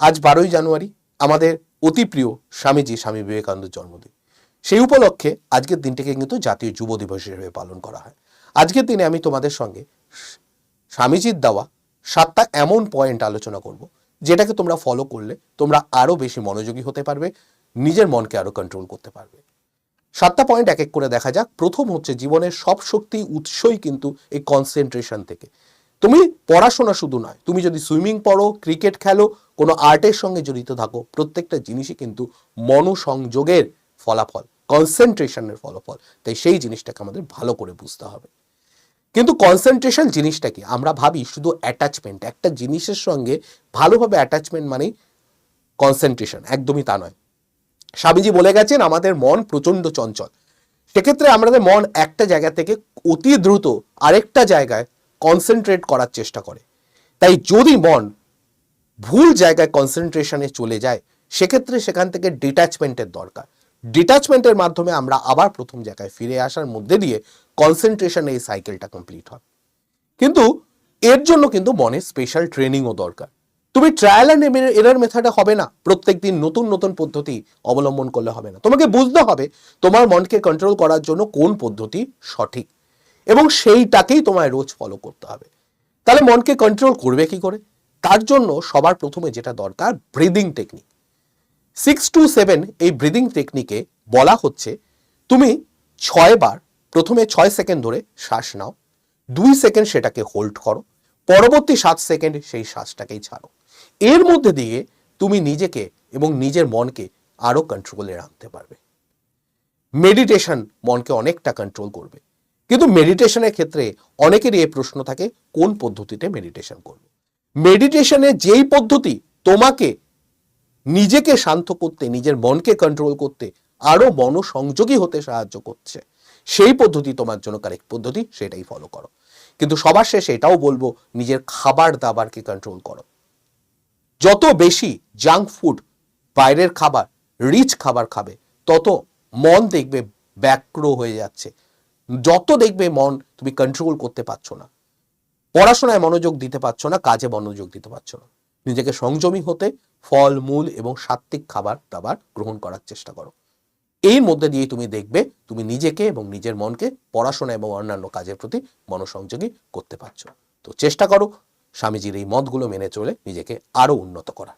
আজ 12ই জানুয়ারি আমাদের অতি প্রিয় স্বামীজি স্বামী বিবেকানন্দের জন্মদিন। সেই উপলক্ষে আজকের দিনটিকে কিন্তু জাতীয় যুব দিবস হিসেবে পালন করা হয়। আজকের দিনে আমি তোমাদের সঙ্গে স্বামীজির দেওয়া 7টা এমন পয়েন্ট আলোচনা করব, যেটাকে তোমরা ফলো করলে তোমরা আরো বেশি মনোযোগী হতে পারবে, নিজের মনকে আরো কন্ট্রোল করতে পারবে। 7টা পয়েন্ট এক এক করে দেখা যাক। প্রথম হচ্ছে, জীবনের সব শক্তি উৎসই কিন্তু এই কনসেন্ট্রেশন থেকে। তুমি পড়াশোনা শুধু নয়, তুমি যদি সুইমিং পড়ো, ক্রিকেট খেলো, কোনো আর্টের সঙ্গে জড়িত থাকো, প্রত্যেকটা জিনিসই কিন্তু মনোসংযোগের ফলাফল, কনসেন্ট্রেশনের ফলাফল। তাই সেই জিনিসটাকে আমাদের ভালো করে বুঝতে হবে। কিন্তু কনসেন্ট্রেশন জিনিসটা কি? আমরা ভাবি শুধু অ্যাটাচমেন্ট, একটা জিনিসের সঙ্গে ভালোভাবে অ্যাটাচমেন্ট মানেই কনসেন্ট্রেশন। একদমই তা নয়। স্বামীজি বলে গেছেন আমাদের মন প্রচন্ড চঞ্চল। সেক্ষেত্রে আমাদের মন একটা জায়গা থেকে অতি দ্রুত আরেকটা জায়গায় কনসেন্ট্রেট করার চেষ্টা করে। তাই যদি মন ভুল জায়গায় কনসেন্ট্রেশনে চলে যায়, সেক্ষেত্রে সেখান থেকে ডিট্যাচমেন্টের দরকার। ডিট্যাচমেন্টের মাধ্যমে আমরা আবার প্রথম জায়গায় ফিরে আসার মধ্যে দিয়ে কনসেন্ট্রেশন এই সাইকেলটা কমপ্লিট হয়। কিন্তু এর জন্য কিন্তু মনের স্পেশাল ট্রেনিংও দরকার। তুমি ট্রায়াল অ্যান্ড এরর মেথডে হবে না, প্রত্যেকদিন নতুন নতুন পদ্ধতি অবলম্বন করলে হবে না। তোমাকে বুঝতে হবে তোমার মনকে কন্ট্রোল করার জন্য কোন পদ্ধতি সঠিক, এবং সেইটাকেই তোমায় রোজ ফলো করতে হবে। তাহলে মনকে কন্ট্রোল করবে কি করে? তার জন্য সবার প্রথমে যেটা দরকার, ব্রিদিং টেকনিক। 6 to 7 এই ব্রিদিং টেকনিকে বলা হচ্ছে, তুমি 6 বার প্রথমে 6 সেকেন্ড ধরে শ্বাস নাও, 2 সেকেন্ড সেটাকে হোল্ড করো, পরবর্তী 7 সেকেন্ড সেই শ্বাসটাকেই ছাড়ো। এর মধ্যে দিয়ে তুমি নিজেকে এবং নিজের মনকে আরো কন্ট্রোলে রাখতে পারবে। মেডিটেশন মনকে অনেকটা কন্ট্রোল করবে। কিন্তু মেডিটেশনের ক্ষেত্রে অনেকেরই এই প্রশ্ন থাকে, কোন পদ্ধতিতে মেডিটেশন করব? মেডিটেশনের যেই পদ্ধতি তোমাকে নিজেকে শান্ত করতে, নিজের মনকে কন্ট্রোল করতে, আরো মনোসংযোগী হতে সাহায্য করছে, সেই পদ্ধতি তোমার জন্য কারেক্ট পদ্ধতি, সেটাই ফলো করো। কিন্তু সবার শেষে এটাও বলবো, নিজের খাবার দাবারকে কন্ট্রোল করো। যত বেশি জাঙ্ক ফুড, বাইরের খাবার, রিচ খাবার খাবে, তত মন দেখবে ব্যাক্র হয়ে যাচ্ছে। যত দেখবে মন তুমি কন্ট্রোল করতে পারছো না, পড়াশোনায় মনোযোগ দিতে পারছো না, কাজে মনোযোগ দিতে পারছো না। নিজেকে সংযমী হতে ফল মূল এবং সাত্বিক খাবার দাবার গ্রহণ করার চেষ্টা করো। এই মধ্যে দিয়ে তুমি দেখবে তুমি নিজেকে এবং নিজের মনকে পড়াশোনা এবং অন্যান্য কাজের প্রতি মনোসংযোগী করতে পারছো। তো চেষ্টা করো স্বামীজির এই মতগুলো মেনে চলে নিজেকে আরো উন্নত করা।